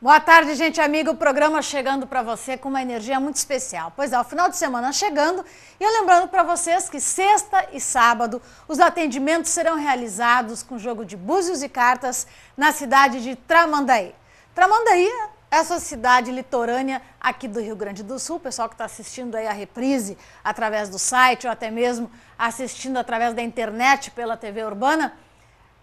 Boa tarde, gente amiga. O programa chegando para você com uma energia muito especial. Pois é, o final de semana chegando e eu lembrando para vocês que sexta e sábado os atendimentos serão realizados com jogo de búzios e cartas na cidade de Tramandaí. Tramandaí é essa cidade litorânea aqui do Rio Grande do Sul. O pessoal que está assistindo aí a reprise através do site ou até mesmo assistindo através da internet pela TV Urbana.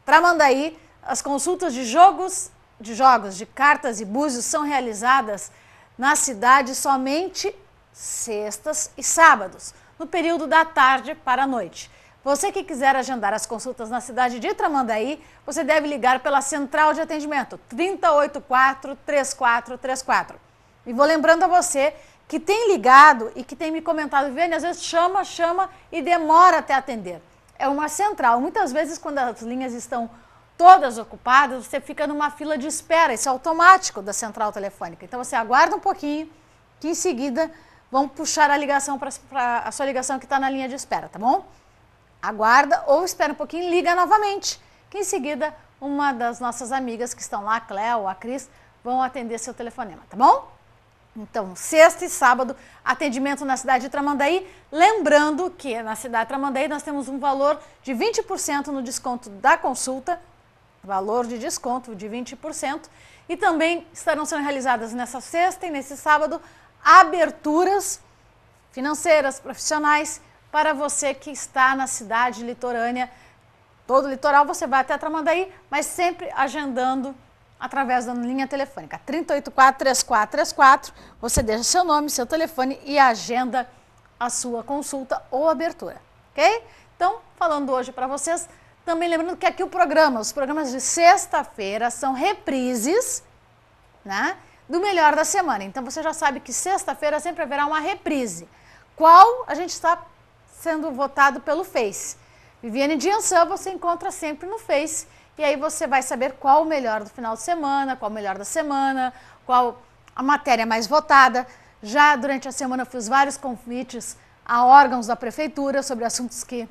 Tramandaí, as consultas de jogos de cartas e búzios são realizadas na cidade somente sextas e sábados, no período da tarde para a noite. Você que quiser agendar as consultas na cidade de Tramandaí, você deve ligar pela central de atendimento 3084-3434. E vou lembrando a você que tem ligado e que tem me comentado, Viviane, às vezes chama e demora até atender. É uma central. Muitas vezes, quando as linhas estão todas ocupadas, você fica numa fila de espera, isso é automático da central telefônica. Então você aguarda um pouquinho, que em seguida vão puxar a ligação para a sua ligação que está na linha de espera, tá bom? Aguarda ou espera um pouquinho e liga novamente, que em seguida uma das nossas amigas que estão lá, a Cléo ou a Cris, vão atender seu telefonema, tá bom? Então, sexta e sábado, atendimento na cidade de Tramandaí. Lembrando que na cidade de Tramandaí nós temos um valor de 20% no desconto da consulta, valor de desconto de 20%, e também estarão sendo realizadas nessa sexta e nesse sábado aberturas financeiras, profissionais, para você que está na cidade litorânea. Todo o litoral você vai até Tramandaí, mas sempre agendando através da linha telefônica 3084-3434, você deixa seu nome, seu telefone e agenda a sua consulta ou abertura, ok? Então, falando hoje para vocês, também lembrando que aqui os programas de sexta-feira são reprises, né, do melhor da semana. Então você já sabe que sexta-feira sempre haverá uma reprise. Qual a gente está sendo votado pelo Face. Viviane de Ançã você encontra sempre no Face. E aí você vai saber qual o melhor do final de semana, qual o melhor da semana, qual a matéria mais votada. Já durante a semana eu fiz vários convites a órgãos da prefeitura sobre assuntos que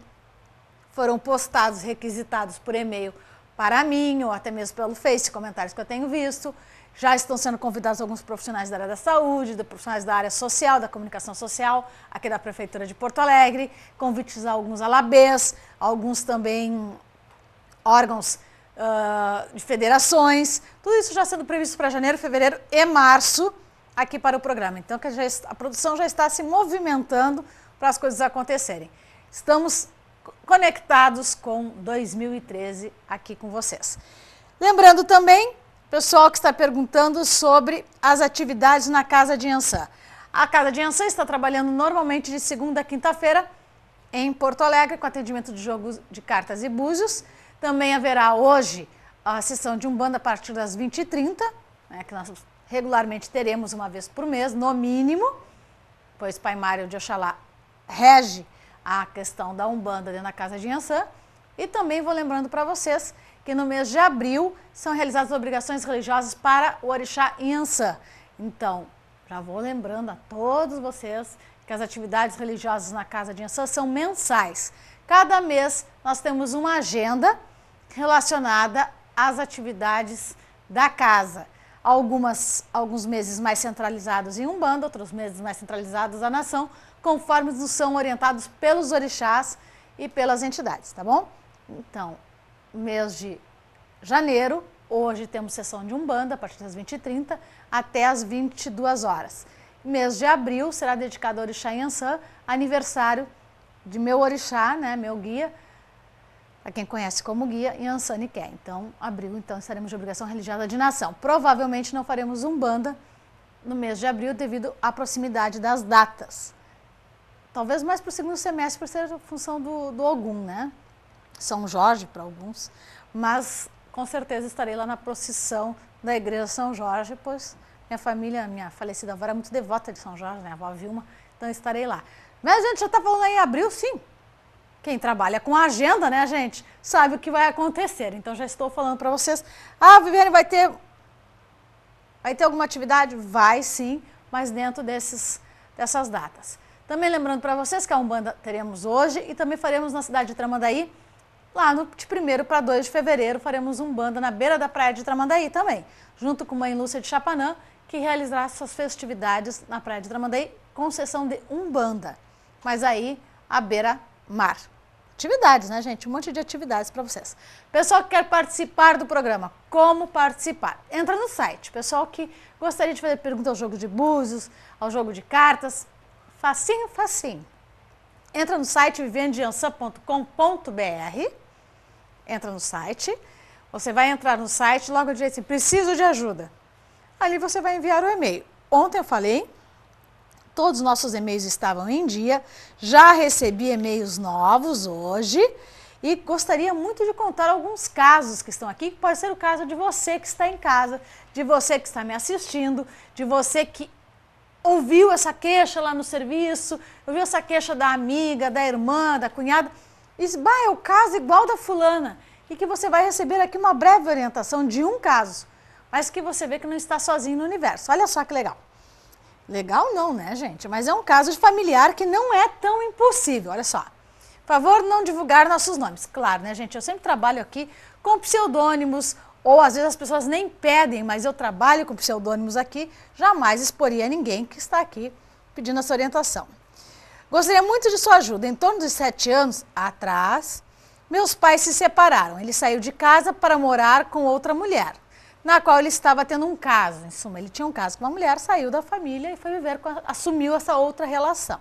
foram postados, requisitados por e-mail para mim, ou até mesmo pelo Face, comentários que eu tenho visto. Já estão sendo convidados alguns profissionais da área da saúde, profissionais da área social, da comunicação social, aqui da Prefeitura de Porto Alegre, convites a alguns alabês, alguns também órgãos de federações, tudo isso já sendo previsto para janeiro, fevereiro e março aqui para o programa. Então a produção já está se movimentando para as coisas acontecerem. Estamos conectados com 2013 aqui com vocês. Lembrando também, pessoal que está perguntando sobre as atividades na Casa de Ançã. A Casa de Ançã está trabalhando normalmente de segunda a quinta-feira em Porto Alegre com atendimento de jogos de cartas e búzios. Também haverá hoje a sessão de Umbanda a partir das 20h30, né, que nós regularmente teremos uma vez por mês, no mínimo, pois Pai Mário de Oxalá rege a questão da Umbanda dentro da Casa de Ançã. E também vou lembrando para vocês que no mês de abril são realizadas obrigações religiosas para o Orixá Inhansã. Então, já vou lembrando a todos vocês que as atividades religiosas na Casa de Ançã são mensais. Cada mês nós temos uma agenda relacionada às atividades da casa. Alguns meses mais centralizados em Umbanda, outros meses mais centralizados na nação, conforme nos são orientados pelos orixás e pelas entidades, tá bom? Então, mês de janeiro, hoje temos sessão de Umbanda a partir das 20h30 até as 22 horas. Mês de abril será dedicado ao Orixá Inhansã, aniversário de meu orixá, né, meu guia, a quem conhece como guia, Inhansã Niké. Então, abril, então, estaremos de obrigação religiosa de nação. Provavelmente não faremos Umbanda no mês de abril devido à proximidade das datas. Talvez mais para o segundo semestre, por ser a função do Ogum, né? São Jorge para alguns, mas com certeza estarei lá na procissão da Igreja São Jorge, pois minha família, minha falecida avó era muito devota de São Jorge, né? A avó Vilma, então estarei lá. Mas a gente já está falando aí em abril, sim. Quem trabalha com agenda, né, gente, sabe o que vai acontecer. Então já estou falando para vocês. Ah, Viviane, vai ter alguma atividade? Vai sim, mas dentro dessas datas. Também lembrando para vocês que a Umbanda teremos hoje e também faremos na cidade de Tramandaí lá de 1º para 2 de fevereiro, faremos Umbanda na beira da praia de Tramandaí também, junto com Mãe Lúcia de Chapanã, que realizará suas festividades na praia de Tramandaí com sessão de Umbanda, mas aí à beira-mar. Atividades, né, gente? Um monte de atividades para vocês. Pessoal que quer participar do programa, como participar? Entra no site. Pessoal que gostaria de fazer pergunta ao jogo de búzios, ao jogo de cartas, facinho, facinho. Entra no site vivianedeançã.com.br, entra no site, você vai entrar no site, logo direito assim, preciso de ajuda. Ali você vai enviar o e-mail. Ontem eu falei, todos os nossos e-mails estavam em dia, já recebi e-mails novos hoje e gostaria muito de contar alguns casos que estão aqui, que pode ser o caso de você que está em casa, de você que está me assistindo, de você que ouviu essa queixa lá no serviço, ouviu essa queixa da amiga, da irmã, da cunhada, e disse, é o caso igual da fulana, e que você vai receber aqui uma breve orientação de um caso, mas que você vê que não está sozinho no universo. Olha só que legal. Legal não, né, gente? Mas é um caso de familiar que não é tão impossível, olha só. Por favor, não divulgar nossos nomes. Claro, né, gente? Eu sempre trabalho aqui com pseudônimos, ou às vezes as pessoas nem pedem, mas eu trabalho com pseudônimos aqui, jamais exporia ninguém que está aqui pedindo essa orientação. Gostaria muito de sua ajuda. Em torno de 7 anos atrás, meus pais se separaram. Ele saiu de casa para morar com outra mulher, na qual ele estava tendo um caso. Em suma, ele tinha um caso com uma mulher, saiu da família e foi viver assumiu essa outra relação.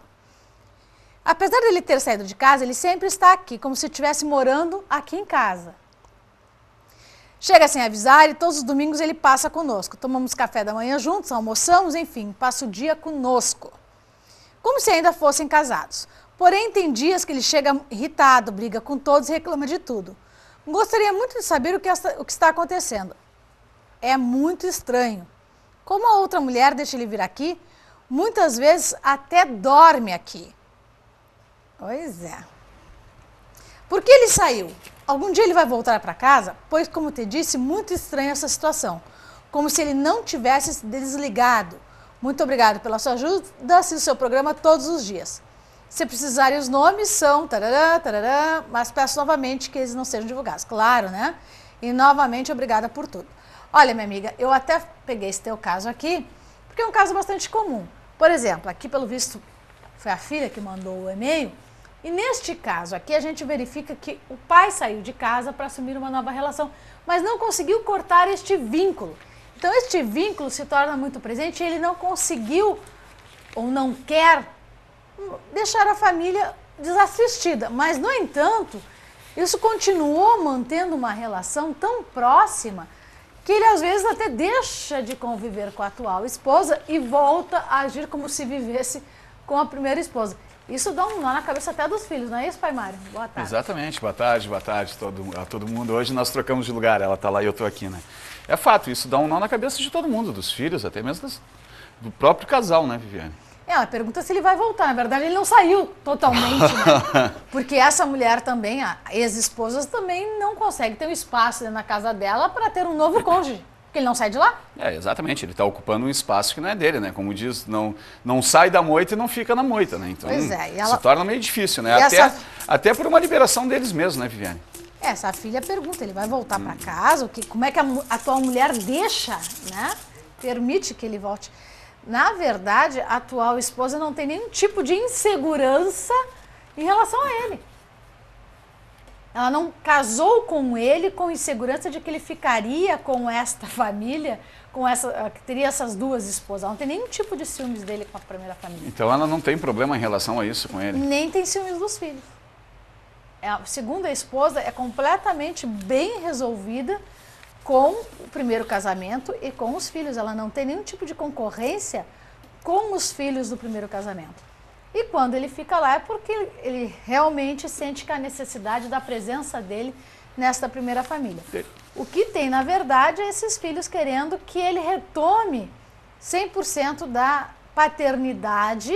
Apesar dele ter saído de casa, ele sempre está aqui, como se estivesse morando aqui em casa. Chega sem avisar e todos os domingos ele passa conosco. Tomamos café da manhã juntos, almoçamos, enfim, passa o dia conosco. Como se ainda fossem casados. Porém, tem dias que ele chega irritado, briga com todos e reclama de tudo. Gostaria muito de saber o que está acontecendo. É muito estranho. Como a outra mulher deixa ele vir aqui, muitas vezes até dorme aqui. Pois é. Por que ele saiu? Algum dia ele vai voltar para casa? Pois, como te disse, muito estranha essa situação. Como se ele não tivesse se desligado. Muito obrigado pela sua ajuda, assisto o seu programa todos os dias. Se precisarem os nomes, são tarará, tarará, mas peço novamente que eles não sejam divulgados. Claro, né? E novamente, obrigada por tudo. Olha, minha amiga, eu até peguei esse teu caso aqui, porque é um caso bastante comum. Por exemplo, aqui pelo visto foi a filha que mandou o e-mail, e neste caso aqui a gente verifica que o pai saiu de casa para assumir uma nova relação, mas não conseguiu cortar este vínculo. Então este vínculo se torna muito presente e ele não conseguiu ou não quer deixar a família desassistida. Mas, no entanto, isso continuou mantendo uma relação tão próxima que ele às vezes até deixa de conviver com a atual esposa e volta a agir como se vivesse com a primeira esposa. Isso dá um nó na cabeça até dos filhos, não é isso, pai Mário? Boa tarde. Exatamente, boa tarde a todo mundo. Hoje nós trocamos de lugar, ela está lá e eu estou aqui, né? É fato, isso dá um nó na cabeça de todo mundo, dos filhos, até mesmo do próprio casal, né, Viviane? Ela pergunta se ele vai voltar. Na verdade, ele não saiu totalmente, né? Porque essa mulher também, a ex-esposa, também não consegue ter um espaço na casa dela para ter um novo cônjuge. Porque ele não sai de lá. É, exatamente. Ele está ocupando um espaço que não é dele, né? Como diz, não sai da moita e não fica na moita, né? Então, pois é, e ela... se torna meio difícil, né? Até por uma liberação deles mesmos, né, Viviane? Essa filha pergunta, ele vai voltar para casa? Como é que a atual mulher deixa, né? Permite que ele volte. Na verdade, a atual esposa não tem nenhum tipo de insegurança em relação a ele. Ela não casou com ele com insegurança de que ele ficaria com esta família, que teria essas duas esposas. Ela não tem nenhum tipo de ciúmes dele com a primeira família. Então ela não tem problema em relação a isso com ele? Nem tem ciúmes dos filhos. Segundo a esposa, é completamente bem resolvida com o primeiro casamento e com os filhos. Ela não tem nenhum tipo de concorrência com os filhos do primeiro casamento. E quando ele fica lá é porque ele realmente sente que a necessidade da presença dele nesta primeira família. O que tem, na verdade, é esses filhos querendo que ele retome 100% da paternidade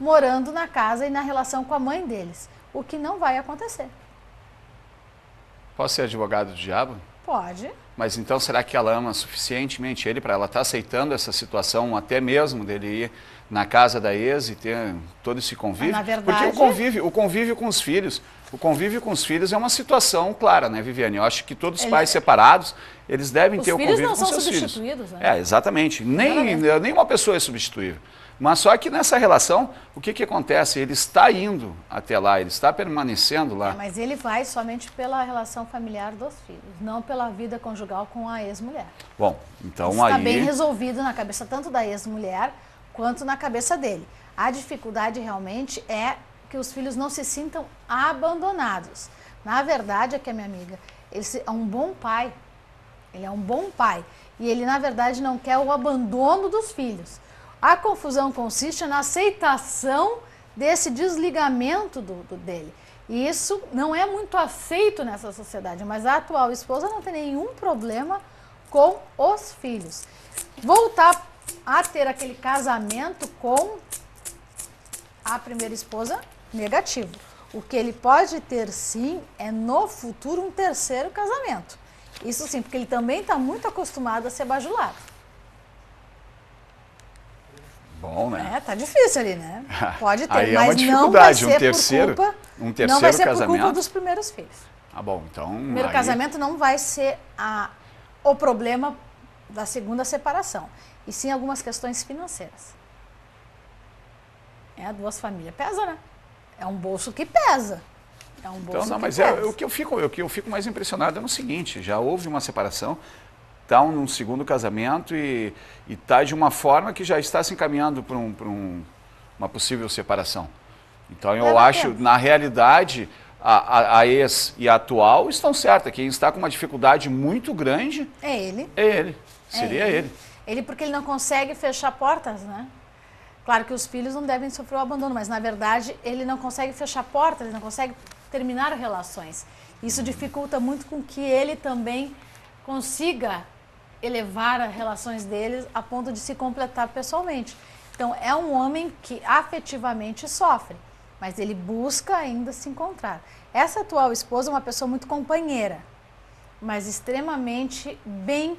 morando na casa e na relação com a mãe deles. O que não vai acontecer. Posso ser advogado do diabo? Pode. Mas então será que ela ama suficientemente ele para ela estar aceitando essa situação, até mesmo dele ir na casa da ex e ter todo esse convívio? Mas, na verdade... Porque o convívio com os filhos, o convívio com os filhos é uma situação clara, né, Viviane? Eu acho que todos os pais separados, eles devem ter o convívio com seus filhos. Os filhos não são substituídos, né? Exatamente. Nenhuma pessoa é substituível. Mas só que nessa relação, o que acontece? Ele está indo até lá, ele está permanecendo lá. Mas ele vai somente pela relação familiar dos filhos, não pela vida conjugal com a ex-mulher. Bom, então isso aí... está bem resolvido na cabeça tanto da ex-mulher quanto na cabeça dele. A dificuldade realmente é que os filhos não se sintam abandonados. Na verdade, é que a minha amiga, ele é um bom pai. Ele é um bom pai. E ele, na verdade, não quer o abandono dos filhos. A confusão consiste na aceitação desse desligamento dele. E isso não é muito aceito nessa sociedade, mas a atual esposa não tem nenhum problema com os filhos. Voltar a ter aquele casamento com a primeira esposa, negativo. O que ele pode ter, sim, é no futuro um terceiro casamento. Isso sim, porque ele também está muito acostumado a ser bajulado. Bom, né? Tá difícil ali, né? Pode ter, aí mas é uma dificuldade, não vai ser por culpa, não vai ser por culpa dos primeiros filhos. Ah, bom, então... O primeiro casamento não vai ser o problema da segunda separação, e sim algumas questões financeiras. Duas famílias pesa, né? É um bolso que pesa. É um bolso então, não, que mas pesa. O que eu fico mais impressionado é no seguinte, já houve uma separação, está num segundo casamento e está de uma forma que já está se encaminhando para uma possível separação. Então eu acho, na realidade, a ex e a atual estão certas. Quem está com uma dificuldade muito grande... É ele. É ele. Seria ele. Ele porque ele não consegue fechar portas, né? Claro que os filhos não devem sofrer o abandono, mas na verdade ele não consegue fechar portas, ele não consegue terminar relações. Isso dificulta muito com que ele também consiga elevar as relações deles a ponto de se completar pessoalmente. Então é um homem que afetivamente sofre, mas ele busca ainda se encontrar. Essa atual esposa é uma pessoa muito companheira, mas extremamente bem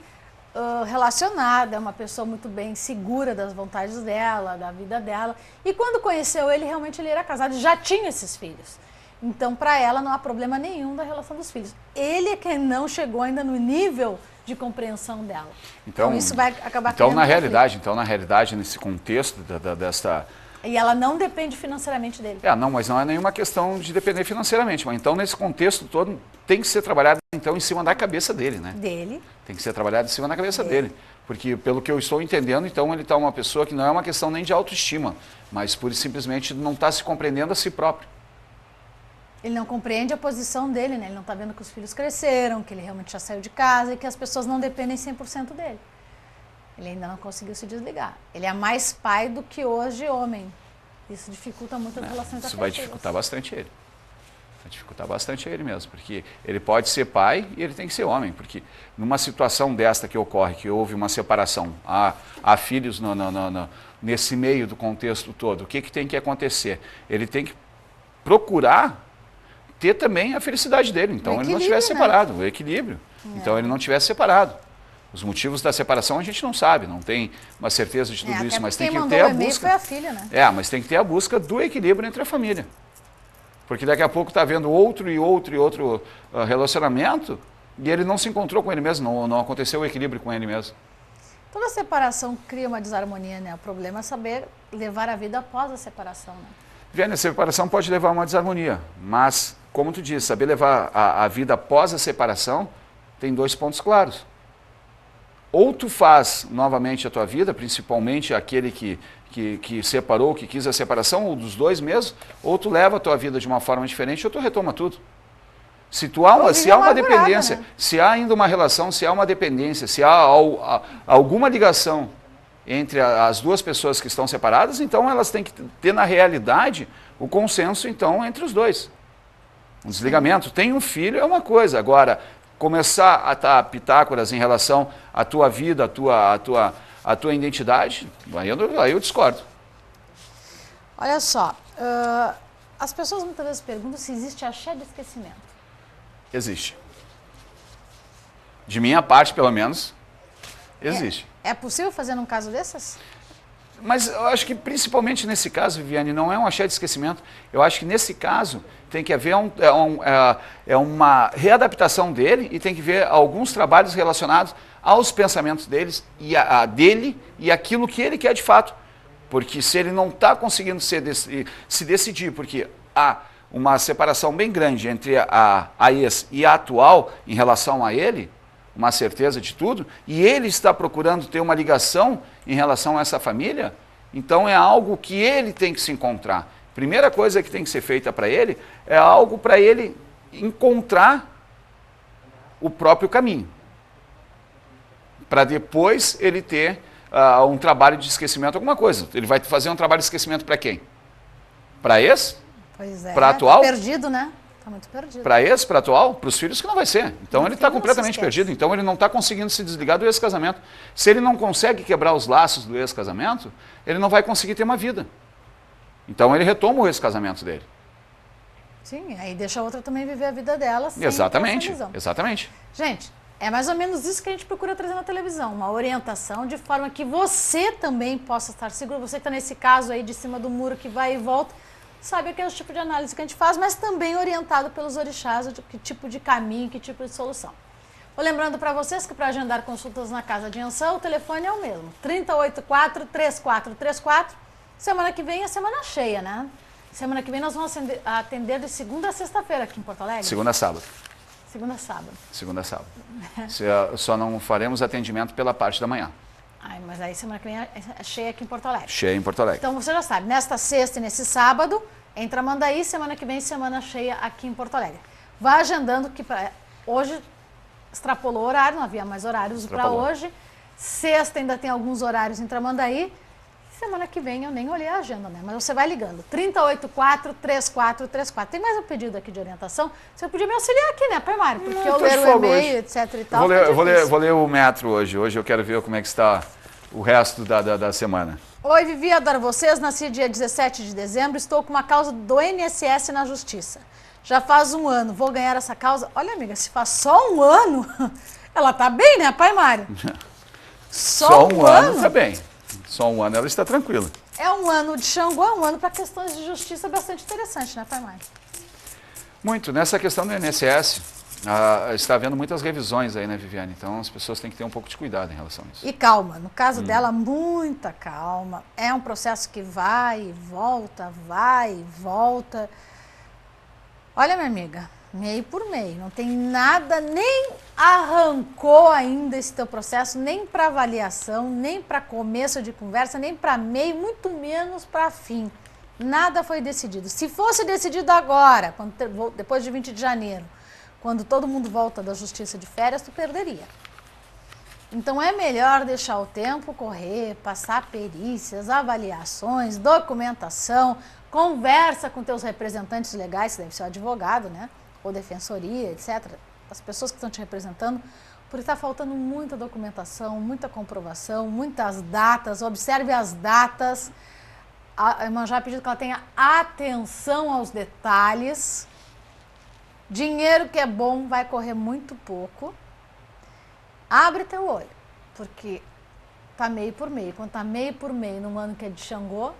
relacionada, é uma pessoa muito bem segura das vontades dela, da vida dela. E quando conheceu ele, realmente ele era casado e já tinha esses filhos. Então, para ela, não há problema nenhum da relação dos filhos. Ele é quem não chegou ainda no nível de compreensão dela. Então isso vai acabar criando na realidade, nesse contexto desta... E ela não depende financeiramente dele. Não, mas não é nenhuma questão de depender financeiramente. Mas então, nesse contexto todo, tem que ser trabalhado então em cima da cabeça dele, né? Dele. Tem que ser trabalhado em cima da cabeça dele. Porque, pelo que eu estou entendendo, então, ele está uma pessoa que não é uma questão nem de autoestima, mas pura e simplesmente não está se compreendendo a si próprio. Ele não compreende a posição dele, né? Ele não está vendo que os filhos cresceram, que ele realmente já saiu de casa e que as pessoas não dependem 100% dele. Ele ainda não conseguiu se desligar. Ele é mais pai do que hoje homem. Isso dificulta muito as relações afetivas. Isso vai dificultar bastante ele. Vai dificultar bastante ele mesmo, porque ele pode ser pai e ele tem que ser homem, porque numa situação desta que ocorre, que houve uma separação, há filhos nesse meio do contexto todo, o que tem que acontecer? Ele tem que procurar ter também a felicidade dele, então ele não tivesse separado, o equilíbrio, então ele não tivesse separado. Os motivos da separação a gente não sabe, não tem uma certeza de tudo isso, mas tem que ter a busca. Foi a filha, né? Mas tem que ter a busca do equilíbrio entre a família. Porque daqui a pouco está havendo outro relacionamento e ele não se encontrou com ele mesmo, não aconteceu o equilíbrio com ele mesmo. Toda separação cria uma desarmonia, né? O problema é saber levar a vida após a separação, né? Viane, a separação pode levar a uma desarmonia, mas, como tu disse, saber levar a vida após a separação tem dois pontos claros. Ou tu faz novamente a tua vida, principalmente aquele que separou, que quis a separação, ou dos dois mesmo, ou tu leva a tua vida de uma forma diferente, ou tu retoma tudo. Se há uma dependência, né? Se há ainda uma relação, se há uma dependência, se há alguma ligação entre as duas pessoas que estão separadas, então elas têm que ter na realidade o consenso então entre os dois. Um desligamento. Tem um filho é uma coisa, agora começar a dar pitágoras em relação à tua vida, à tua identidade, aí eu discordo. Olha só, as pessoas muitas vezes perguntam se existe axé de esquecimento. Existe. De minha parte, pelo menos, existe. É possível fazer num caso desses? Mas eu acho que principalmente nesse caso, Viviane, não é um axé de esquecimento. Eu acho que nesse caso tem que haver uma readaptação dele e tem que ver alguns trabalhos relacionados aos pensamentos dele e aquilo que ele quer de fato. Porque se ele não está conseguindo se decidir, porque há uma separação bem grande entre a ex e a atual em relação a ele, uma certeza de tudo, e ele está procurando ter uma ligação em relação a essa família, então é algo que ele tem que se encontrar. Primeira coisa que tem que ser feita para ele é algo para ele encontrar o próprio caminho. Para depois ele ter um trabalho de esquecimento, alguma coisa. Ele vai fazer um trabalho de esquecimento para quem? Para ex? Pois é. Para atual? Tá perdido, né? Tá muito perdido. Para ex, para atual? Para os filhos que não vai ser. Então ele está completamente perdido. Então ele não está conseguindo se desligar do ex-casamento. Se ele não consegue quebrar os laços do ex-casamento, ele não vai conseguir ter uma vida. Então ele retoma o ex-casamento dele. Sim, aí deixa a outra também viver a vida dela sem Exatamente, essa visão. exatamente. Gente, é mais ou menos isso que a gente procura trazer na televisão, uma orientação de forma que você também possa estar seguro, você que está nesse caso aí de cima do muro que vai e volta, sabe aquele tipo de análise que a gente faz, mas também orientado pelos orixás, de que tipo de caminho, que tipo de solução. Vou lembrando para vocês que para agendar consultas na Casa de Ançã, o telefone é o mesmo, 3084-3434. Semana que vem é semana cheia, né? Semana que vem nós vamos atender de segunda a sexta-feira aqui em Porto Alegre. Segunda a sábado. Segunda a sábado. Segunda a sábado. Só não faremos atendimento pela parte da manhã. Ai, mas aí semana que vem é cheia aqui em Porto Alegre. Cheia em Porto Alegre. Então você já sabe, nesta sexta e nesse sábado, em Tramandaí, semana que vem, semana cheia aqui em Porto Alegre. Vá agendando que hoje extrapolou o horário, não havia mais horários para hoje. Sexta ainda tem alguns horários em Tramandaí. Semana que vem eu nem olhei a agenda, né? Mas você vai ligando. 3084-3434. Tem mais um pedido aqui de orientação? Você podia me auxiliar aqui, né, Pai Mário? Porque eu ler o e-mail, etc e tal. Vou ler o metro hoje. Hoje eu quero ver como é que está o resto da semana. Oi, Vivi, adoro vocês. Nasci dia 17 de dezembro. Estou com uma causa do INSS na Justiça. Já faz um ano. Vou ganhar essa causa. Olha, amiga, se faz só um ano, ela tá bem, né, Pai Mário? Só um ano tá bem. Só um ano ela está tranquila. É um ano de Xangô, é um ano para questões de justiça bastante interessante, né, Pai Mário? Muito. Nessa questão do INSS, está havendo muitas revisões aí, né, Viviane? Então as pessoas têm que ter um pouco de cuidado em relação a isso. E calma, no caso dela, muita calma. É um processo que vai e volta, vai e volta. Olha, minha amiga, meio por meio, não tem nada, nem arrancou ainda esse teu processo, nem para avaliação, nem para começo de conversa, nem para meio, muito menos para fim. Nada foi decidido. Se fosse decidido agora, depois de 20 de janeiro, quando todo mundo volta da justiça de férias, tu perderia. Então é melhor deixar o tempo correr, passar perícias, avaliações, documentação, conversa com teus representantes legais, que deve ser o advogado, né? Ou defensoria, etc., as pessoas que estão te representando, porque está faltando muita documentação, muita comprovação, muitas datas, observe as datas. A irmã já pediu que ela tenha atenção aos detalhes. Dinheiro que é bom vai correr muito pouco. Abre teu olho, porque tá meio por meio. Quando tá meio por meio num ano que é de Xangô,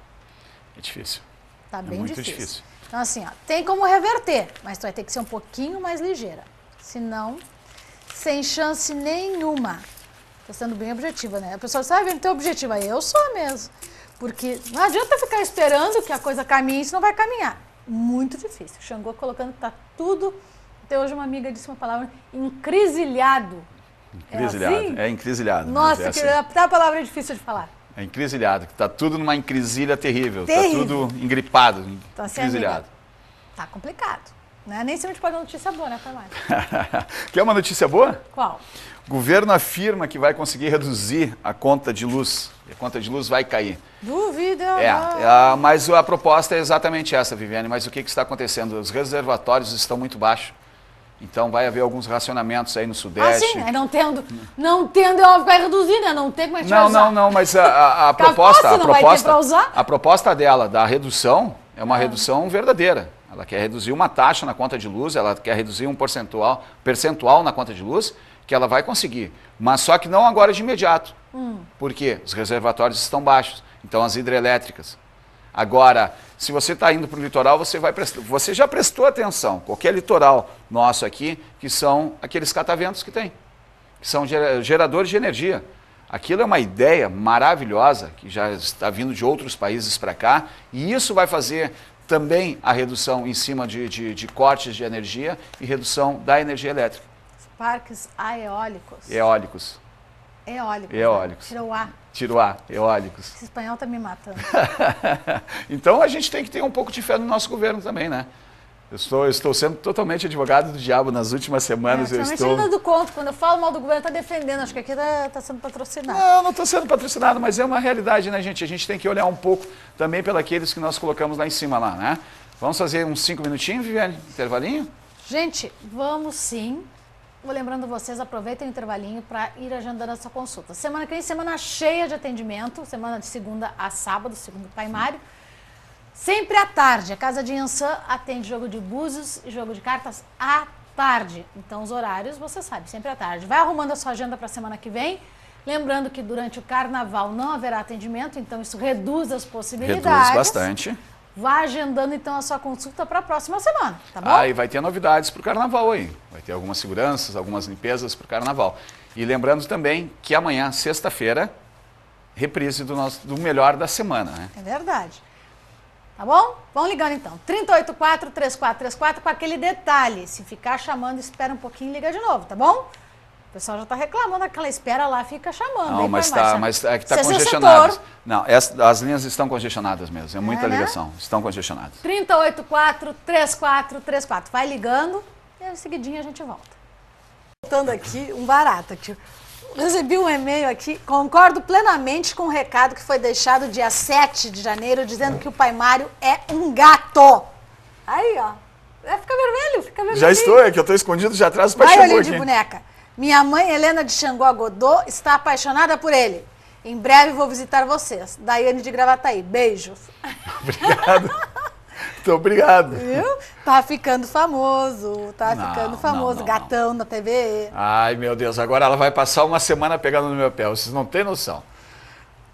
é difícil. Tá bem muito difícil. difícil. Então, assim, ó, tem como reverter, mas tu vai ter que ser um pouquinho mais ligeira. Senão, sem chance nenhuma. Tô sendo bem objetiva, né? A pessoa sabe, não tem objetivo. Aí eu sou mesmo. Porque não adianta ficar esperando que a coisa caminhe, senão vai caminhar. Muito difícil. O Xangô colocando que tá tudo... Até hoje uma amiga disse uma palavra, encrisilhado. Encrisilhado. É assim? É encrisilhado. Nossa, assim. até a palavra é difícil de falar. É encrisilhado, que tá tudo numa encrisilha terrível. Terrível. Tá tudo engripado, Então, assim, encrisilhado. amiga, tá complicado. Né? Nem sempre pode dar notícia boa, né, Pai Mário? Quer uma notícia boa? Qual? O governo afirma que vai conseguir reduzir a conta de luz. E a conta de luz vai cair. Dúvida. Mas a proposta é exatamente essa, Viviane. Mas o que está acontecendo? Os reservatórios estão muito baixos. Então vai haver alguns racionamentos aí no Sudeste. Ah, sim, aí não tendo, é óbvio que vai reduzir, né? Não tem como a gente vai usar. Não, mas a proposta dela, da redução, é uma redução verdadeira. Ela quer reduzir uma taxa na conta de luz, ela quer reduzir um percentual na conta de luz, que ela vai conseguir. Mas só que não agora de imediato. Por quê? Os reservatórios estão baixos. Então as hidrelétricas. Agora, Se você está indo para o litoral, você já prestou atenção. Qualquer litoral nosso aqui, que são aqueles cataventos que tem, que são geradores de energia. Aquilo é uma ideia maravilhosa, que já está vindo de outros países para cá, e isso vai fazer também a redução em cima de cortes de energia e redução da energia elétrica. Os parques eólicos. Eólicos. Eólicos. Né? Tira o ar, eólicos. Esse espanhol está me matando. Então a gente tem que ter um pouco de fé no nosso governo também, né? Eu estou sendo totalmente advogado do diabo nas últimas semanas. Principalmente do conto, quando eu falo mal do governo, está defendendo. Acho que aqui está sendo patrocinado. Não estou sendo patrocinado, mas é uma realidade, né, gente? A gente tem que olhar um pouco também pelos que nós colocamos lá em cima, lá, né? Vamos fazer uns 5 minutinhos, Viviane? Intervalinho? Gente, vamos sim. Vou lembrando vocês, aproveitem o intervalinho para ir agendando essa consulta. Semana que vem, semana cheia de atendimento, semana de segunda a sábado, segundo o Pai Mário. Sempre à tarde. A Casa de Iansã atende jogo de búzios e jogo de cartas à tarde. Então, os horários, você sabe, sempre à tarde. Vai arrumando a sua agenda para a semana que vem. Lembrando que durante o carnaval não haverá atendimento, então isso reduz as possibilidades. Reduz bastante. Vá agendando, então, a sua consulta para a próxima semana, tá bom? E vai ter novidades para o carnaval aí. Vai ter algumas seguranças, algumas limpezas para o carnaval. E lembrando também que amanhã, sexta-feira, reprise do melhor da semana, né? É verdade. Tá bom? Vamos ligando então. 384-3434 com aquele detalhe. Se ficar chamando, espera um pouquinho e liga de novo, tá bom? O pessoal já está reclamando, aquela espera lá fica chamando. Não, mas é que está congestionado. Não, as linhas estão congestionadas mesmo, é muita ligação. Né? Estão congestionadas. 384-3434. Vai ligando e em seguidinho a gente volta. Voltando aqui, um barato aqui. Recebi um e-mail aqui, concordo plenamente com o recado que foi deixado dia 7 de janeiro, dizendo que o Pai Mário é um gato. Aí, ó. Fica vermelho, fica vermelho. Já estou, é que eu estou escondido já atrás do Pai Vai, olhinho de boneca. Minha mãe, Helena de Xangô Godô, está apaixonada por ele. Em breve vou visitar vocês. Daiane de Gravataí. Beijos. Obrigado. Muito obrigado. Viu? Tá ficando famoso, gatão na TV. Ai, meu Deus, agora ela vai passar uma semana pegando no meu pé, vocês não têm noção.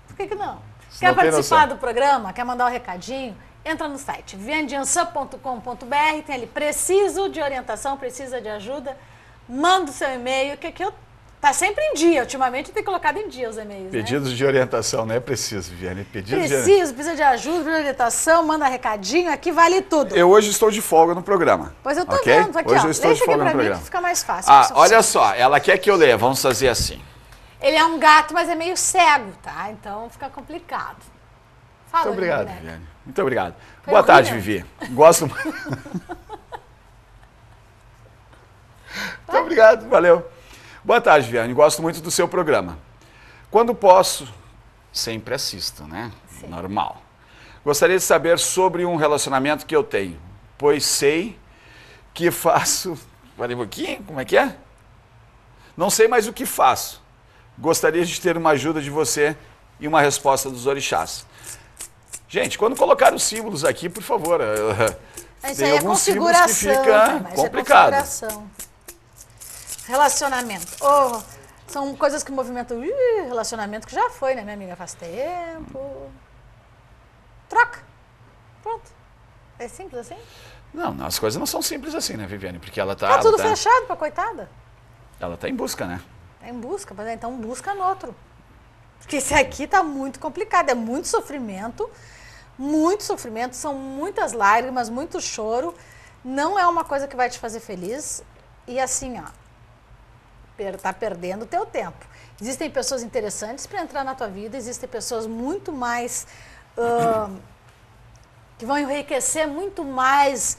Por que não? Quer participar do programa? Quer mandar um recadinho? Entra no site viandeançã.com.br, tem ali, preciso de orientação, precisa de ajuda, manda o seu e-mail, que eu tá sempre em dia. Ultimamente eu tenho colocado em dia os e-mails. Pedidos de orientação, não é preciso, Viviane. Precisa de ajuda, de orientação, manda recadinho, aqui vale tudo. Eu hoje estou de folga no programa. Pois eu tô vendo aqui, hoje eu estou de folga no programa. Que fica mais fácil. Olha só, ela quer que eu leia, vamos fazer assim. Ele é um gato, mas é meio cego, tá? Então fica complicado. Fala, muito obrigado, Viviane. Muito obrigado. Boa tarde, Vivi. Gosto muito. Muito obrigado, valeu. Boa tarde, Viviane. Gosto muito do seu programa. Quando posso, sempre assisto, né? Sim. Normal. Gostaria de saber sobre um relacionamento que eu tenho, pois sei que faço... Peraí um pouquinho, como é que é? Não sei mais o que faço. Gostaria de ter uma ajuda de você e uma resposta dos orixás. Gente, quando colocar os símbolos aqui, por favor, tem alguns símbolos que fica complicado. Relacionamento. São coisas que movimentam relacionamento que já foi, né, minha amiga? Faz tempo. Troca. Pronto. É simples assim? Não, as coisas não são simples assim, né, Viviane? Porque ela tá... Tá tudo fechado pra coitada. Ela tá em busca, né? Tá em busca, mas então busca no outro. Porque esse aqui tá muito complicado, é muito sofrimento, são muitas lágrimas, muito choro. Não é uma coisa que vai te fazer feliz. E assim, ó, tá perdendo o teu tempo. Existem pessoas interessantes para entrar na tua vida, existem pessoas muito mais... que vão enriquecer muito mais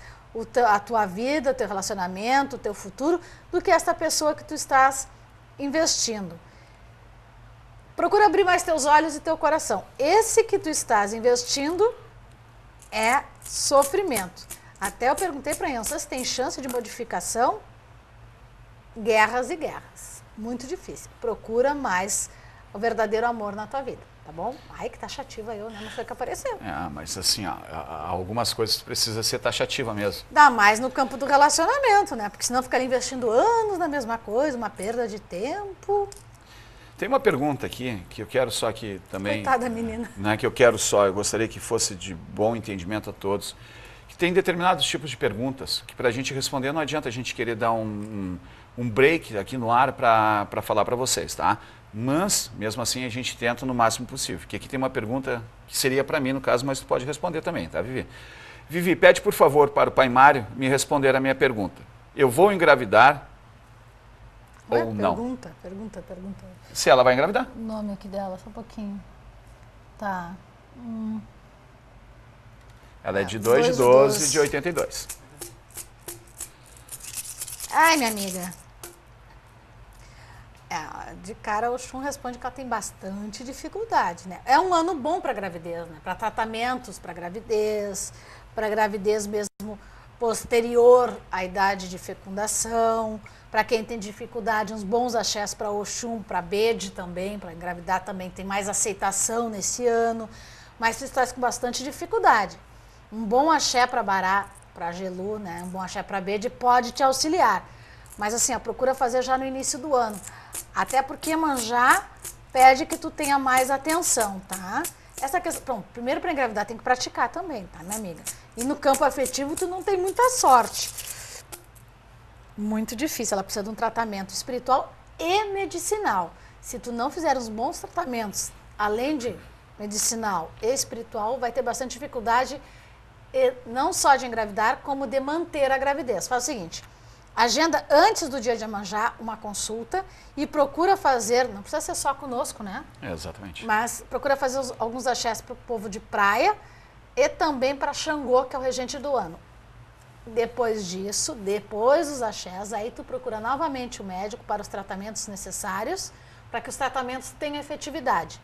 a tua vida, o teu relacionamento, o teu futuro, do que esta pessoa que tu estás investindo. Procura abrir mais teus olhos e teu coração. Esse que tu estás investindo é sofrimento. Até eu perguntei para a Iansã se tem chance de modificação. Guerras e guerras. Muito difícil. Procura mais o verdadeiro amor na tua vida, tá bom? Ai, que taxativa eu, né? Não foi que apareceu. Mas assim, algumas coisas precisa ser taxativa mesmo. Dá mais no campo do relacionamento, né? Porque senão ficaria investindo anos na mesma coisa, uma perda de tempo. Tem uma pergunta aqui que eu quero só que também... Coitada menina. Não é que eu gostaria que fosse de bom entendimento a todos. Que tem determinados tipos de perguntas que para a gente responder não adianta a gente querer dar um break aqui no ar para falar para vocês, tá? Mas, mesmo assim, a gente tenta no máximo possível. Porque aqui tem uma pergunta que seria para mim, no caso, mas tu pode responder também, tá, Vivi? Vivi, pede por favor para o pai Mário me responder a minha pergunta. Eu vou engravidar ou não? Pergunta. Se ela vai engravidar. O nome aqui dela, só um pouquinho. Tá. Ela é de 2 de 12 de 82. Ai, minha amiga. De cara, o Xun responde que ela tem bastante dificuldade, né? É um ano bom para gravidez, né? Para tratamentos, para gravidez mesmo posterior à idade de fecundação, para quem tem dificuldade, uns bons axés para Oxum, para Bede também, para engravidar também tem mais aceitação nesse ano, mas tu estás com bastante dificuldade. Um bom axé para Bará, para Gelu, né? Um bom axé para Bede pode te auxiliar, mas assim, procura fazer já no início do ano, até porque Iemanjá pede que tu tenha mais atenção, tá? Essa questão, bom, primeiro para engravidar tem que praticar também, tá, minha amiga? E no campo afetivo tu não tem muita sorte. Muito difícil, ela precisa de um tratamento espiritual e medicinal. Se tu não fizer os bons tratamentos, além de medicinal e espiritual, vai ter bastante dificuldade, não só de engravidar, como de manter a gravidez. Faz o seguinte, agenda antes do dia de Iemanjá uma consulta e procura fazer, não precisa ser só conosco, né? Exatamente. Mas procura fazer alguns axés para o povo de praia e também para Xangô, que é o regente do ano. Depois disso, depois dos axés, aí tu procura novamente o médico para os tratamentos necessários, para que os tratamentos tenham efetividade.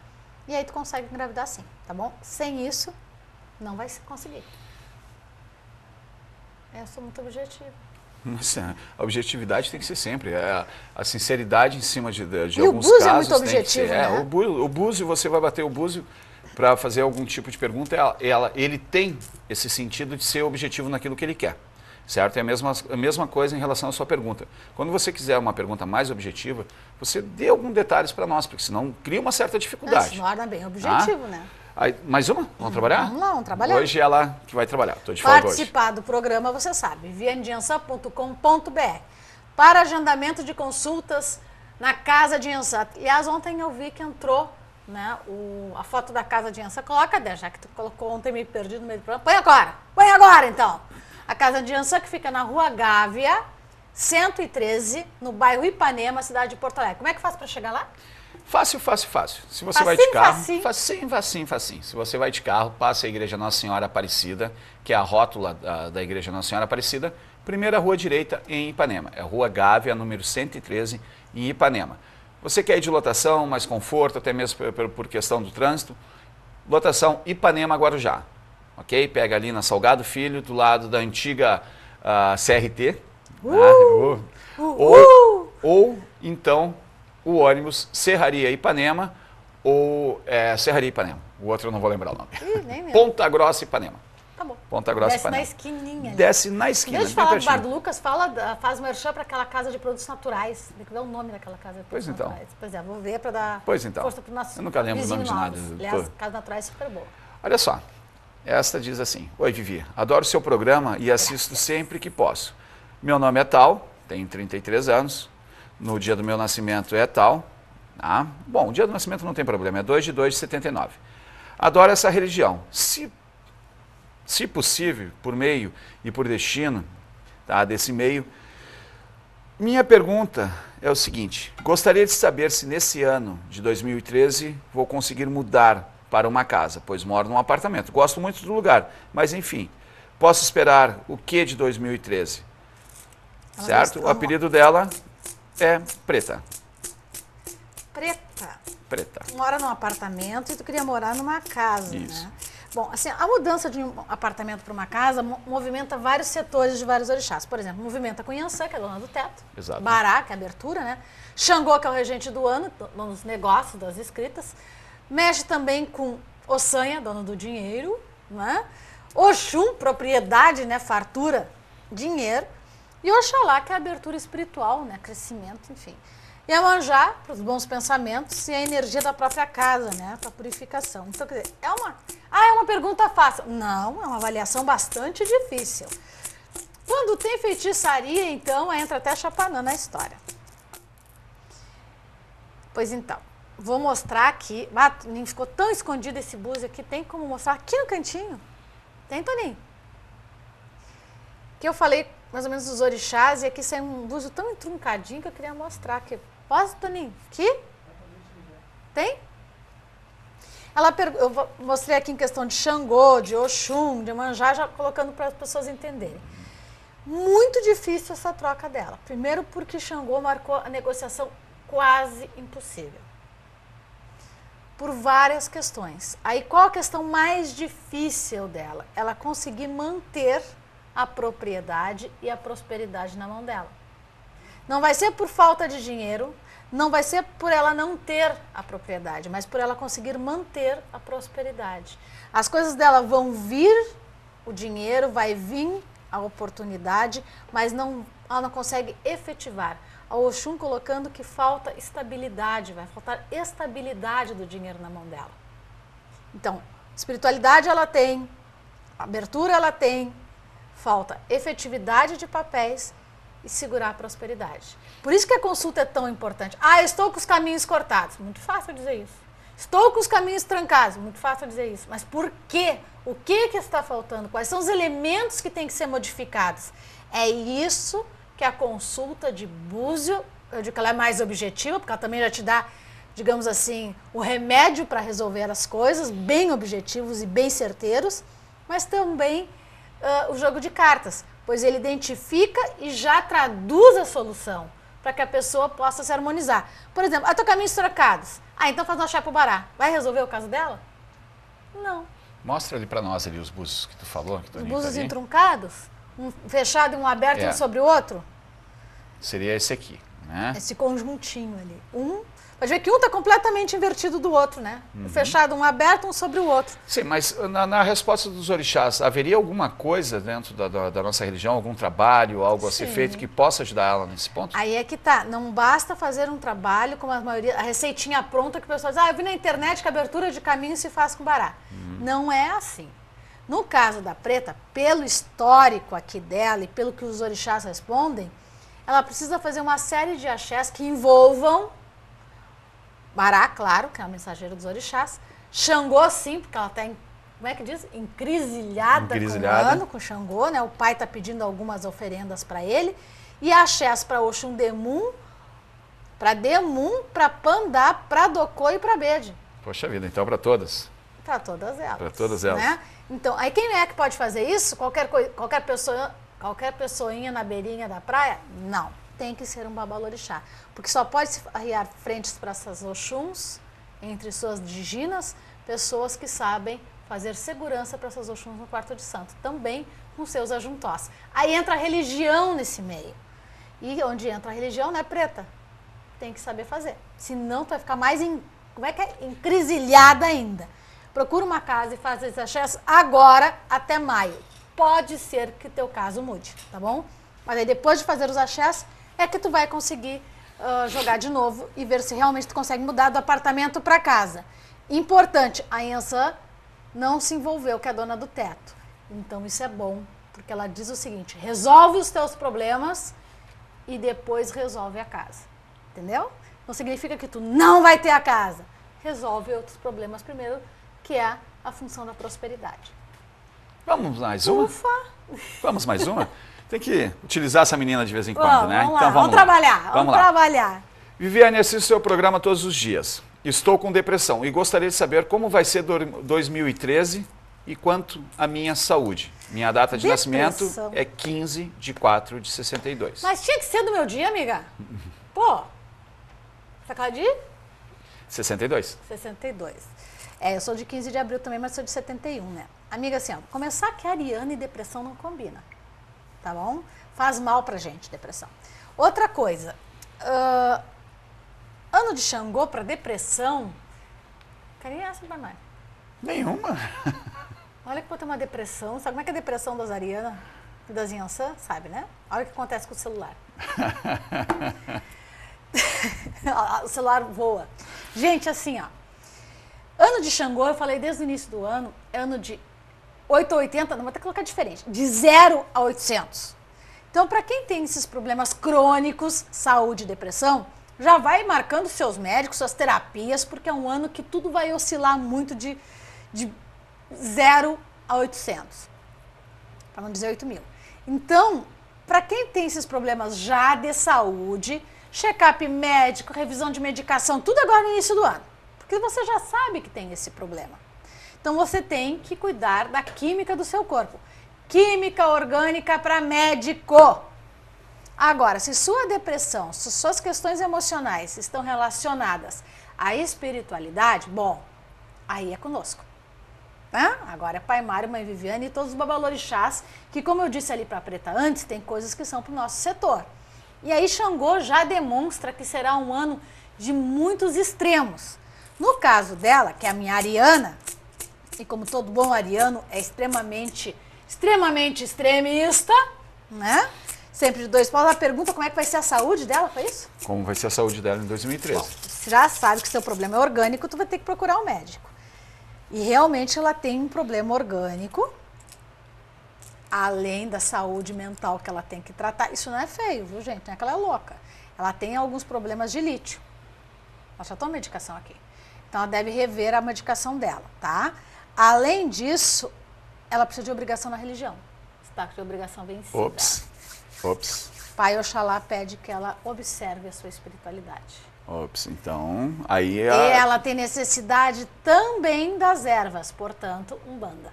E aí tu consegue engravidar sim, tá bom? Sem isso, não vai conseguir. Eu sou muito objetiva. A objetividade tem que ser sempre, a sinceridade em cima de alguns casos. E o búzio é muito objetivo, né? O búzio, você vai bater o búzio para fazer algum tipo de pergunta, ele tem esse sentido de ser objetivo naquilo que ele quer, certo? É a mesma coisa em relação à sua pergunta. Quando você quiser uma pergunta mais objetiva, você dê alguns detalhes para nós, porque senão cria uma certa dificuldade. Não, torna bem objetivo, né? Aí, mais uma? Vamos trabalhar? Vamos lá, vamos trabalhar. Hoje é ela que vai trabalhar, estou de folga hoje. Participar do programa, você sabe, viandiansã.com.br. Para agendamento de consultas na Casa de Iansã. Aliás, ontem eu vi que entrou, né, a foto da Casa de Iansã. Coloca, já que tu colocou ontem, me perdi no meio do programa. Põe agora então. A Casa de Iansã, que fica na Rua Gávea, 113, no bairro Ipanema, cidade de Porto Alegre. Como é que faz para chegar lá? Fácil. Se você vai de carro, facinho. Se você vai de carro, passa a Igreja Nossa Senhora Aparecida, que é a rótula da Igreja Nossa Senhora Aparecida, primeira rua direita em Ipanema. É a Rua Gávea, número 113, em Ipanema. Você quer ir de lotação, mais conforto, até mesmo por questão do trânsito, lotação Ipanema-Guarujá, ok? Pega ali na Salgado Filho, do lado da antiga CRT, ou então o ônibus Serraria Ipanema ou Serraria Ipanema. O outro eu não vou lembrar o nome. Nem Ponta Grossa Ipanema. Tá bom. Ponta Grossa Desce Ipanema. na esquininha. Desce na esquina. Deixa eu falar do Bar do Lucas, faz merchan para aquela casa de produtos naturais. Tem que dar o nome daquela casa de produtos naturais. Pois é, vou ver para dar força para o nosso eu nunca lembro o nome de nada. Aliás, Casa Natural é super boa. Olha só, esta diz assim: Oi Vivi, adoro seu programa e assisto sempre que posso. Meu nome é tal, tenho 33 anos, no dia do meu nascimento é tal. Tá? Bom, o dia do nascimento não tem problema, é 2 de 2 de 79. Adoro essa religião. Se possível, por meio e por destino, tá, desse meio, minha pergunta é o seguinte: gostaria de saber se nesse ano de 2013 vou conseguir mudar para uma casa, pois moro num apartamento. Gosto muito do lugar, mas enfim, posso esperar o que de 2013? Certo? O apelido dela é Preta. Preta. Tu mora num apartamento e tu queria morar numa casa, Isso. né? Bom, assim, a mudança de um apartamento para uma casa movimenta vários setores de vários orixás. Por exemplo, movimenta com Iansã, que é dona do teto. Exato. Bará, que é a abertura, né? Xangô, que é o regente do ano, dono dos negócios, das escritas. Mexe também com Ossanha, dono do dinheiro, né? Oxum, propriedade, né? Fartura, dinheiro. E Oxalá, que é a abertura espiritual, né? Crescimento, enfim. Iemanjá, para os bons pensamentos, e a energia da própria casa, né? Para purificação. Então, quer dizer, é uma pergunta fácil. Não, é uma avaliação bastante difícil. Quando tem feitiçaria, então, entra até Chapanã na história. Pois então, vou mostrar aqui. Ah, Toninho, ficou tão escondido esse búzio aqui. Tem como mostrar aqui no cantinho? Tem, Toninho? Que eu falei mais ou menos dos orixás e aqui saiu um búzio tão entruncadinho que eu queria mostrar aqui. Posso, Toninho? Aqui? Tem? Eu mostrei aqui em questão de Xangô, de Oxum, de Iemanjá, já colocando para as pessoas entenderem. Muito difícil essa troca dela. Primeiro porque Xangô marcou a negociação quase impossível. Por várias questões. Aí qual a questão mais difícil dela? Ela conseguir manter a propriedade e a prosperidade na mão dela. Não vai ser por falta de dinheiro, não vai ser por ela não ter a propriedade, mas por ela conseguir manter a prosperidade. As coisas dela vão vir, o dinheiro vai vir, a oportunidade, mas ela não consegue efetivar. A Oxum colocando que falta estabilidade, vai faltar estabilidade do dinheiro na mão dela. Então, espiritualidade ela tem, abertura ela tem, falta efetividade de papéis e segurar a prosperidade. Por isso que a consulta é tão importante. Ah, eu estou com os caminhos cortados. Muito fácil dizer isso. Estou com os caminhos trancados. Muito fácil dizer isso. Mas por quê? O que está faltando? Quais são os elementos que têm que ser modificados? É isso que a consulta de búzio, eu digo que ela é mais objetiva, porque ela também já te dá, digamos assim, o remédio para resolver as coisas, bem objetivos e bem certeiros, mas também o jogo de cartas, pois ele identifica e já traduz a solução para que a pessoa possa se harmonizar. Por exemplo, estou caminhos trocados. Ah, então faz uma chapa bará. Vai resolver o caso dela? Não. Mostra ali para nós ali os búzios que tu falou. Que os búzios entruncados? Um fechado e um aberto um sobre o outro? Seria esse aqui, né? Esse conjuntinho ali. Pode ver que um está completamente invertido do outro, né? Um fechado, um aberto, um sobre o outro. Sim, mas na resposta dos orixás, haveria alguma coisa dentro da nossa religião, algum trabalho, algo a ser feito que possa ajudar ela nesse ponto? Aí é que tá. Não basta fazer um trabalho como a maioria, a receitinha pronta que o pessoal diz, eu vi na internet que a abertura de caminho se faz com bará. Não é assim. No caso da Preta, pelo histórico aqui dela e pelo que os orixás respondem, ela precisa fazer uma série de axés que envolvam bará, claro, que é a mensageira dos orixás, Xangô, sim, porque ela está, como é que diz? Encrizilhada. Com o Mano, com Xangô, né? O pai está pedindo algumas oferendas para ele, e axés para Oxum Demum, para Pandá, para Docô e para Bede. Poxa vida, então para todas. Para todas elas. Para todas elas. Né? Então, aí quem é que pode fazer isso? Qualquer pessoinha na beirinha da praia? Não. Tem que ser um babalorixá. Porque só pode se arriar frentes para essas Oxuns, entre suas diginas, pessoas que sabem fazer segurança para essas Oxuns no quarto de santo. Também com seus ajuntós. Aí entra a religião nesse meio. E onde entra a religião, né, Preta? Tem que saber fazer. Senão tu vai ficar mais encrizilhada ainda. Procura uma casa e faz esses axés agora até maio. Pode ser que teu caso mude, tá bom? Mas aí depois de fazer os axés, é que tu vai conseguir jogar de novo e ver se realmente tu consegue mudar do apartamento para casa. Importante, a Yansan não se envolveu, que é a dona do teto. Então isso é bom, porque ela diz o seguinte, resolve os teus problemas e depois resolve a casa. Entendeu? Não significa que tu não vai ter a casa. Resolve outros problemas primeiro, que é a função da prosperidade. Vamos mais uma? Ufa! Vamos mais uma? Tem que utilizar essa menina de vez em quando, né? Vamos lá, vamos trabalhar, vamos trabalhar. Viviane, assisto seu programa todos os dias. Estou com depressão e gostaria de saber como vai ser 2013 e quanto a minha saúde. Minha data de nascimento é 15/4/62. Mas tinha que ser do meu dia, amiga. Pô, você acaba de? 62. 62. Eu sou de 15 de abril também, mas sou de 71, né? Amiga, assim, ó, começar que ariana e depressão não combina, tá bom? Faz mal pra gente, depressão. Outra coisa, ano de Xangô pra depressão, queria essa pra nós? Nenhuma. Olha que pode ter uma depressão, sabe como é que é a depressão das arianas e das Yansan? Sabe, né? Olha o que acontece com o celular. O celular voa. Gente, assim, ó. Ano de Xangô, eu falei desde o início do ano, é ano de 8 a 80, não vou até colocar diferente, de 0 a 800. Então, para quem tem esses problemas crônicos, saúde e depressão, já vai marcando seus médicos, suas terapias, porque é um ano que tudo vai oscilar muito de 0 a 800, para não dizer 8 mil. Então, para quem tem esses problemas já de saúde, check-up médico, revisão de medicação, tudo agora no início do ano, porque você já sabe que tem esse problema. Então, você tem que cuidar da química do seu corpo. Química orgânica para médico. Agora, se sua depressão, se suas questões emocionais estão relacionadas à espiritualidade, bom, aí é conosco. Né? Agora é Pai Mário, Mãe Viviane e todos os babalorixás, que como eu disse ali para a Preta antes, tem coisas que são para o nosso setor. E aí Xangô já demonstra que será um ano de muitos extremos. No caso dela, que é a minha ariana, e como todo bom ariano é extremamente extremista, né? Sempre de dois paus. Ela pergunta como é que vai ser a saúde dela, foi isso? Como vai ser a saúde dela em 2013. Bom, você já sabe que seu problema é orgânico, tu vai ter que procurar um médico. E realmente ela tem um problema orgânico, além da saúde mental que ela tem que tratar. Isso não é feio, viu, gente? Não é que ela é louca. Ela tem alguns problemas de lítio. Ela já toma medicação aqui. Então ela deve rever a medicação dela, tá? Além disso, ela precisa de obrigação na religião. Está de obrigação vencida. Ops. Pai Oxalá pede que ela observe a sua espiritualidade. Então, aí... E ela tem necessidade também das ervas, portanto, Umbanda.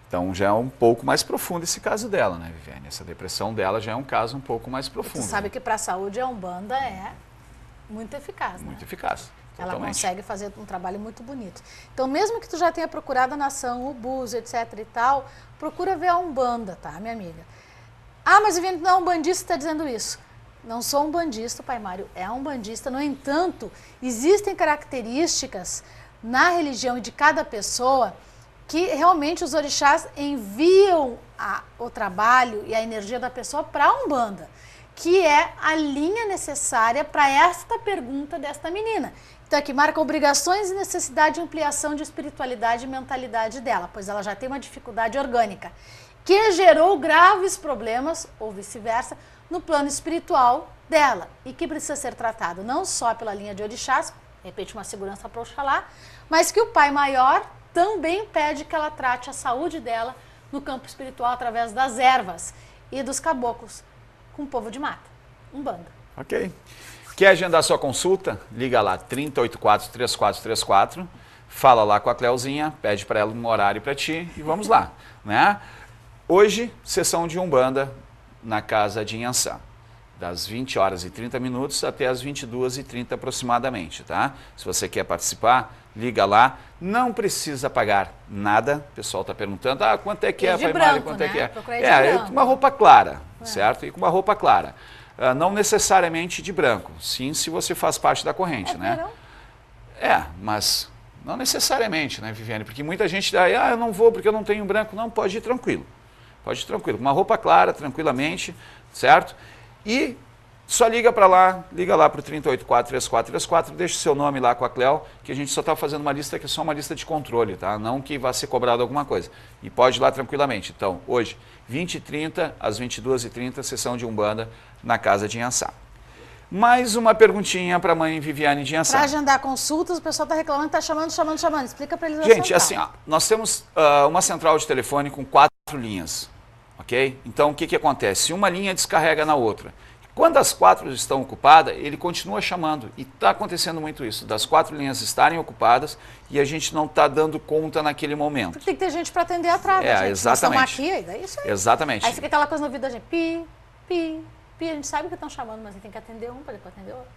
Então já é um pouco mais profundo esse caso dela, né, Viviane? Essa depressão dela já é um caso um pouco mais profundo. Você sabe que para a saúde a Umbanda é muito eficaz, né? Muito eficaz. Ela Totalmente. consegue fazer um trabalho muito bonito. Então, mesmo que tu já tenha procurado a nação, o Búzio, etc e tal, procura ver a Umbanda, tá, minha amiga? Ah, mas Viviane não é umbandista, está dizendo isso. Não sou umbandista, Pai Mário é umbandista. No entanto, existem características na religião e de cada pessoa que realmente os orixás enviam o trabalho e a energia da pessoa para a Umbanda, que é a linha necessária para esta pergunta desta menina. Então aqui marca obrigações e necessidade de ampliação de espiritualidade e mentalidade dela, pois ela já tem uma dificuldade orgânica, que gerou graves problemas, ou vice-versa, no plano espiritual dela, e que precisa ser tratado não só pela linha de orixás, de repente uma segurança para Oxalá, mas que o Pai Maior também pede que ela trate a saúde dela no campo espiritual através das ervas e dos caboclos, com o povo de mata, Umbanda. Ok. Quer agendar sua consulta? Liga lá, 3084-3434, fala lá com a Cleuzinha, pede para ela um horário para ti e vamos lá, né? Hoje, sessão de Umbanda na casa de Inhansã, das 20 horas e 30 minutos até as 22h30 aproximadamente, tá? Se você quer participar, liga lá, não precisa pagar nada, o pessoal está perguntando, quanto é que é, Pai Mário, quanto é que é? Com uma roupa clara, certo? E com uma roupa clara. Não necessariamente de branco, sim, se você faz parte da corrente, né? Mas não necessariamente, né, Viviane? Porque muita gente dá, eu não vou porque eu não tenho branco. Não, pode ir tranquilo. Pode ir tranquilo, com uma roupa clara, tranquilamente, certo? E só liga para lá para o 3084-3434, deixa o seu nome lá com a Cleo, que a gente só está fazendo uma lista que é só uma lista de controle, tá? Não que vá ser cobrado alguma coisa. E pode ir lá tranquilamente. Então, hoje, 20h30 às 22h30, sessão de Umbanda na casa de Inhansã. Mais uma perguntinha para a mãe Viviane de Inhansã. Para agendar consultas, o pessoal está reclamando, está chamando. Explica para eles a Gente, central. assim, nós temos uma central de telefone com 4 linhas, ok? Então, o que acontece? Uma linha descarrega na outra. Quando as 4 estão ocupadas, ele continua chamando. E está acontecendo muito isso, das 4 linhas estarem ocupadas e a gente não está dando conta naquele momento. Porque tem que ter gente para atender atrás, gente. Exatamente. Nós estamos aqui, daí isso aí. Exatamente. Aí fica aquela coisa no ouvido da gente, pi, a gente sabe que estão chamando, mas tem que atender um para depois atender outro.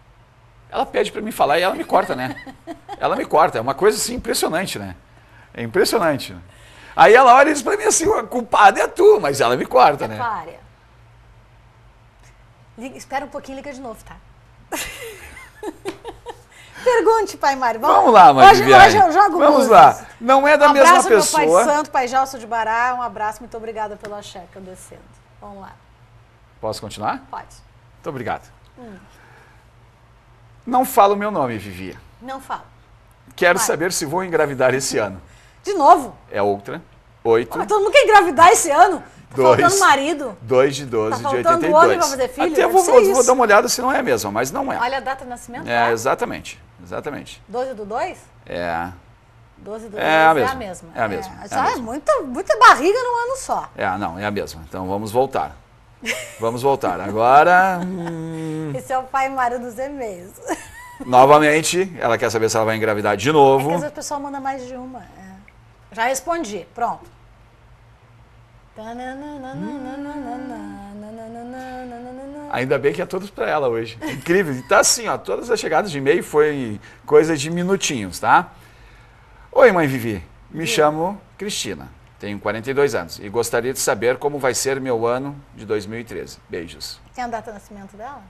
Ela pede para mim falar e ela me corta, né? Ela me corta, é uma coisa assim impressionante, né? É impressionante. Né? Aí ela olha e diz para mim assim, a culpada é tu, mas ela me corta, né? Claro. Espera um pouquinho e liga de novo, tá? Pergunte, Pai Mário. Vamos lá, Maria Viviane. Hoje eu jogo Vamos lá. Não é da mesma pessoa. Um abraço, meu Pai Santo, Pai Jalso de Bará. Um abraço, muito obrigada pelo axé que eu descendo. Vamos lá. Posso continuar? Pode. Muito obrigado. Não fala o meu nome, Vivi. Não falo. Quero Vai. saber se vou engravidar esse ano. De novo? É outra. 8. Mas todo mundo quer engravidar esse ano? Tá 2. faltando marido. 2 de 12 Tá de faltando 82. homem pra fazer filho? Até Deve vou, ser vou isso. dar uma olhada se não é mesmo, mas não é. Olha a data de nascimento. É, tá? exatamente. Exatamente. 12 do 2? É. 12 do 2 É a a mesma. mesma. É a mesma. É a Já é mesma. muita barriga num ano só. Não, é a mesma. Então vamos voltar. Vamos voltar. Agora, Esse é o pai e marido dos e-mails. novamente, ela quer saber se ela vai engravidar de É que novo. às vezes o pessoal manda mais de uma. É. Já respondi. Pronto. Ainda bem que é todos para ela hoje. Incrível. E tá assim, ó, todas as chegadas de e-mail foi coisa de minutinhos, tá? Oi, mãe Vivi. Me chamo Cristina. Tenho 42 anos e gostaria de saber como vai ser meu ano de 2013. Beijos. Tem a data de nascimento dela?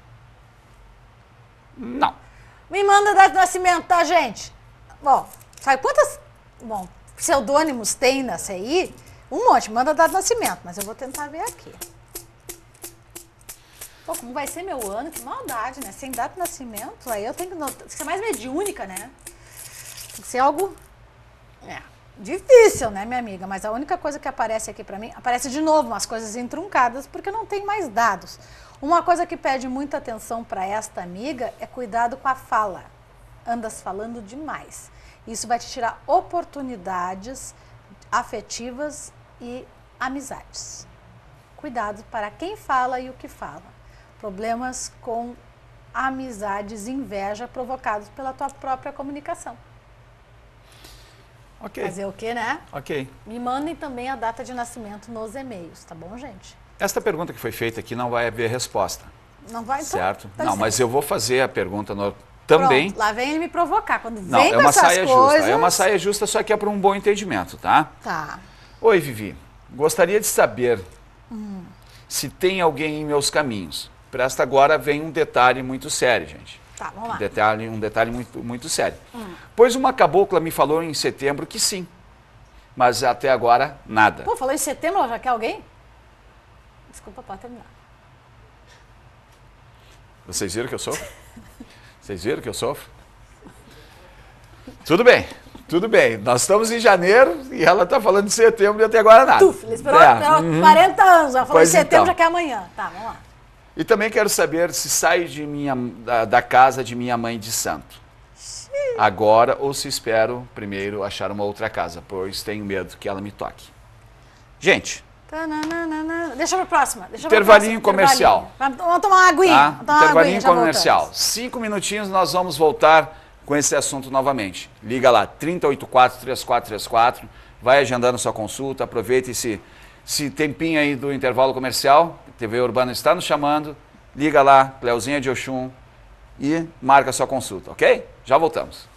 Não. Me manda a data de nascimento, tá, gente? Bom, sabe quantas pseudônimos tem nessa aí? Um monte, manda a data de nascimento, mas eu vou tentar ver aqui. Pô, como vai ser meu ano? Que maldade, né? Sem data de nascimento, aí eu tenho que ser mais mediúnica, né? Tem que ser algo difícil, né, minha amiga? Mas a única coisa que aparece aqui pra mim, aparece de novo umas coisas entruncadas, porque não tem mais dados. Uma coisa que pede muita atenção para esta amiga é cuidado com a fala. Andas falando demais. Isso vai te tirar oportunidades afetivas e amizades. Cuidado para quem fala e o que fala. Problemas com amizades e inveja provocados pela tua própria comunicação. Ok. Fazer o quê, né? Ok. Me mandem também a data de nascimento nos e-mails, tá bom, gente? Esta pergunta que foi feita aqui não vai haver resposta, Não vai, então? certo? Tá Não, certo. mas eu vou fazer a pergunta também. Pronto, lá vem ele me provocar. Quando Não, vem é com uma essas saia coisas... justa. É uma saia justa, só que é para um bom entendimento, tá? Tá. Oi, Vivi. Gostaria de saber se tem alguém em meus caminhos. Para esta agora vem um detalhe muito sério, gente. Tá, vamos lá. Um detalhe muito sério. Pois uma cabocla me falou em setembro que sim, mas até agora nada. Pô, falou em setembro, ela já quer alguém? Desculpa, pode terminar. Vocês viram que eu sofro? Vocês viram que eu sofro? Tudo bem, tudo bem. Nós estamos em janeiro e ela está falando de setembro e até agora nada. Tuf, ele esperou 40 anos, ela falou Pois em setembro, então. já quer amanhã. Tá, vamos lá. E também quero saber se sai da casa de minha mãe de santo. Agora ou se espero primeiro achar uma outra casa, pois tenho medo que ela me toque. Gente, Deixa pra próxima. Intervalinho comercial. Vamos tomar uma aguinha. tá? Vamos tomar uma Intervalinho aguinha, já comercial. voltamos. 5 minutinhos nós vamos voltar com esse assunto novamente. Liga lá, 3084-3434, vai agendando sua consulta, aproveita esse tempinho aí do intervalo comercial, TV Urbana está nos chamando, liga lá, Cleuzinha de Oxum, e marca sua consulta, ok? Já voltamos.